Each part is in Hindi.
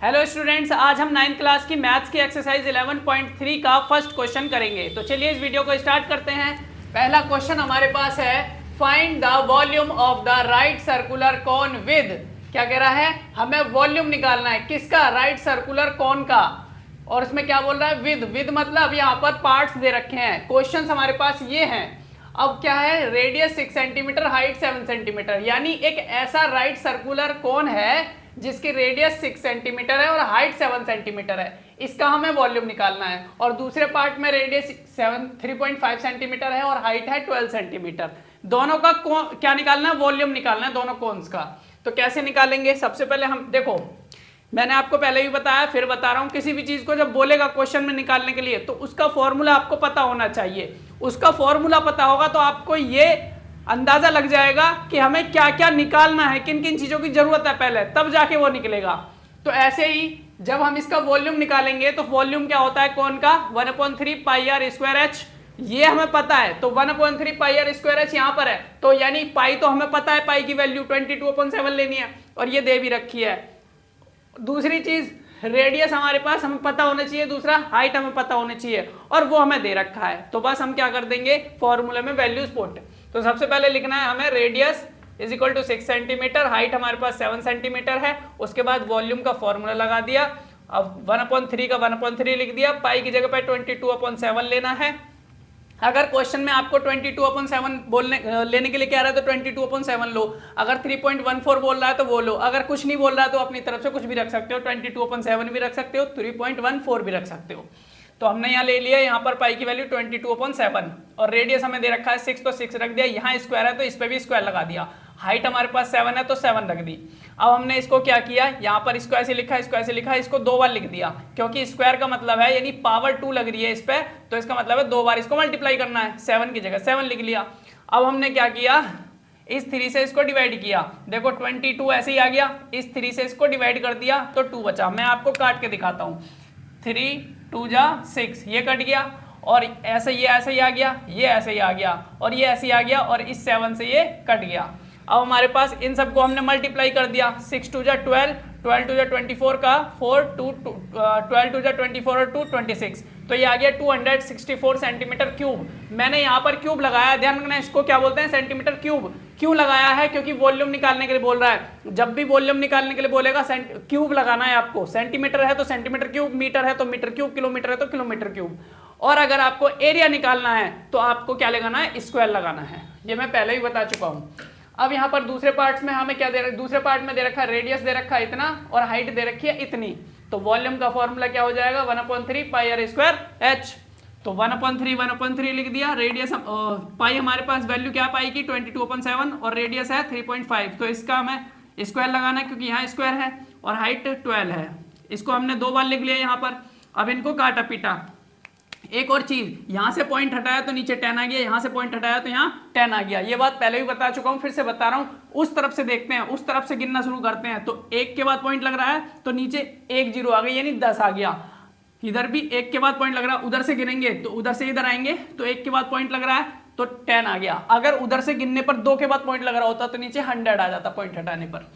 हेलो स्टूडेंट्स, आज हम 9th क्लास की मैथ्स की एक्सरसाइज 11.3 का फर्स्ट क्वेश्चन करेंगे। तो चलिए इस वीडियो को स्टार्ट करते हैं। पहला क्वेश्चन हमारे पास है, find the volume of the right circular cone with. क्या कह रहा है, हमें वॉल्यूम निकालना है किसका, राइट सर्कुलर कोन का। और इसमें क्या बोल रहा है, विद मतलब यहाँ पर पार्ट्स दे रखे हैं। क्वेश्चन हमारे पास ये हैं। अब क्या है, रेडियस 6 सेंटीमीटर, हाइट 7 सेंटीमीटर, यानी एक ऐसा राइट सर्कुलर कोन है जिसकी रेडियस 6 सेंटीमीटर है और हाइट 7 सेंटीमीटर है। इसका हमें वॉल्यूम निकालना है। और दूसरे पार्ट में रेडियस 3.5 सेंटीमीटर है और हाइट है 12 सेंटीमीटर। दोनों का क्या निकालना है, वॉल्यूम निकालना है दोनों कोन्स का। तो कैसे निकालेंगे, सबसे पहले हम देखो, मैंने आपको पहले भी बताया फिर बता रहा हूं, किसी भी चीज को जब बोलेगा क्वेश्चन में निकालने के लिए तो उसका फॉर्मूला आपको पता होना चाहिए। उसका फॉर्मूला पता होगा तो आपको ये अंदाजा लग जाएगा कि हमें क्या क्या निकालना है, किन किन चीजों की जरूरत है पहले, तब जाके वो निकलेगा। तो ऐसे ही जब हम इसका वॉल्यूम निकालेंगे तो वॉल्यूम क्या होता है कोन का, 1/3 पाई आर स्क्वायर एच, ये हमें पता है। तो 1/3 पाई आर स्क्वायर एच यहाँ पर है, तो यानी पाई तो हमें पता है, पाई की वैल्यू 22/7 लेनी है और ये दे भी रखी है। दूसरी चीज रेडियस हमारे पास हमें पता होना चाहिए, दूसरा हाइट हमें पता होना चाहिए और वो हमें दे रखा है। तो बस हम क्या कर देंगे, फॉर्मूले में वैल्यूज पुट। तो सबसे पहले लिखना है हमें radius is equal to 6 centimetre, height हमारे पास 7 सेंटीमीटर है। उसके बाद वॉल्यूम का फॉर्मूला लगा दिया। अब 1/3 का 1/3 लिख दिया, पाई की जगह पे 22/7 लेना है। अगर क्वेश्चन में आपको 22/7 लेने के लिए क्या रहा है तो 22/7 लो। अगर 3.14 बोल रहा है तो वो लो। अगर कुछ नहीं बोल रहा है तो अपनी तरफ से कुछ भी रख सकते हो, 22/7 भी रख सकते हो, 3.14 भी रख सकते हो। तो हमने यहाँ ले लिया, यहाँ पर पाई की वैल्यू 22/7 और रेडियस हमें दे रखा है 6, तो 6 रख दिया। यहाँ स्क्वायर है तो इस पर भी स्क्वायर लगा दिया। हाइट हमारे पास 7 है तो 7 रख दी। अब हमने इसको क्या किया, यहाँ पर स्क्वायर से लिखा, स्क्वायर से लिखा, इसको 2 बार लिख दिया, क्योंकि स्क्वायर का मतलब है यानी पावर 2 लग रही है इस पे, तो इसका मतलब है 2 बार इसको मल्टीप्लाई करना है। 7 की जगह 7 लिख लिया। अब हमने क्या किया, इस 3 से इसको डिवाइड किया। देखो 22 ऐसे ही आ गया, इस 3 से इसको डिवाइड कर दिया तो 2 बचा। मैं आपको काट के दिखाता हूँ। 3 2 जा 6, ये कट गया और ऐसे ये ऐसे ही आ गया, ये ऐसे ही आ गया और ये ऐसे ही आ गया और इस 7 से ये कट गया। अब हमारे पास इन सबको हमने मल्टीप्लाई कर दिया। 6 2 जा 12, 12 2 जा 24 का 4, 12 2 जा 24 और 2 26, तो ये आ गया 264 सेंटीमीटर क्यूब। मैंने यहाँ पर क्यूब लगाया, ध्यान रखना इसको क्या बोलते हैं, सेंटीमीटर क्यूब। क्यों लगाया है, क्योंकि वॉल्यूम निकालने के लिए बोल रहा है। जब भी वॉल्यूम निकालने के लिए बोलेगा क्यूब लगाना है आपको। सेंटीमीटर है तो सेंटीमीटर क्यूब, मीटर है तो मीटर क्यूब, किलोमीटर है तो किलोमीटर क्यूब। और अगर आपको एरिया निकालना है तो आपको क्या लगाना है, स्क्वायर लगाना है। ये मैं पहले ही बता चुका हूँ। अब यहाँ पर दूसरे पार्ट्स में हमें क्या दे रखा, दूसरे पार्ट में दे रखा है रेडियस दे रखा है इतना और हाइट दे रखी है इतनी। तो वॉल्यूम का फॉर्मूला क्या हो जाएगा, 1/3 पाई आर स्क्वायर एच। तो 1/3 लिख दिया। रेडियस पाई हमारे पास वैल्यू क्या पाई की 22/7 और रेडियस है 3.5, तो इसका हमें स्क्वायर लगाना है क्योंकि यहाँ स्क्वायर है और हाइट 12 है। इसको हमने 2 बार लिख लिया यहाँ पर। अब इनको काटा पीटा। एक और चीज, यहां से पॉइंट हटाया तो नीचे 10 आ गया, यहां से पॉइंट हटाया तो यहाँ 10 आ गया। ये बात पहले भी बता चुका हूं, फिर से बता रहा हूं। उस तरफ से देखते हैं, उस तरफ से गिनना शुरू करते हैं। तो 1 के बाद पॉइंट लग रहा है तो नीचे 1 0 आ गई, यानी 10 आ गया। इधर भी 1 के बाद पॉइंट लग रहा है, उधर से गिनेंगे तो उधर से इधर आएंगे तो 1 के बाद पॉइंट लग रहा है तो 10 आ गया। अगर उधर से गिनने पर 2 के बाद पॉइंट लग रहा होता तो नीचे 100 आ जाता पॉइंट हटाने पर।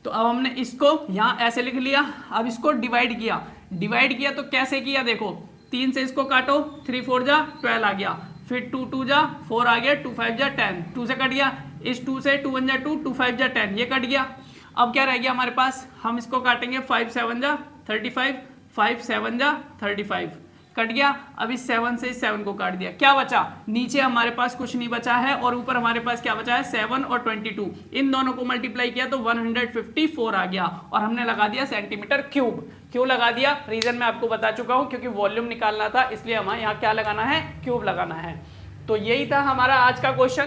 तो अब हमने इसको यहाँ ऐसे लिख लिया। अब इसको डिवाइड किया। डिवाइड किया तो कैसे किया, देखो 3 से इसको काटो, 3 4 जा 12 आ गया, फिर 2 2 जा 4 आ गया, 2 5 जा 10, 2 से कट गया। इस 2 से 2 1 जा 2, 2 5 जा 10, ये कट गया। अब क्या रह गया हमारे पास, हम इसको काटेंगे 5 7 जा 35, 5 7 जा 35, कट गया। अब इस 7 से इस 7 को काट दिया, क्या बचा, नीचे हमारे पास कुछ नहीं बचा है और ऊपर हमारे पास क्या बचा है 7 और 22। इन दोनों को मल्टीप्लाई किया तो 154 आ गया और हमने लगा दिया सेंटीमीटर क्यूब। क्यों लगा दिया, रीजन मैं आपको बता चुका हूं, क्योंकि वॉल्यूम निकालना था इसलिए हमें यहाँ क्या लगाना है, क्यूब लगाना है। तो यही था हमारा आज का क्वेश्चन।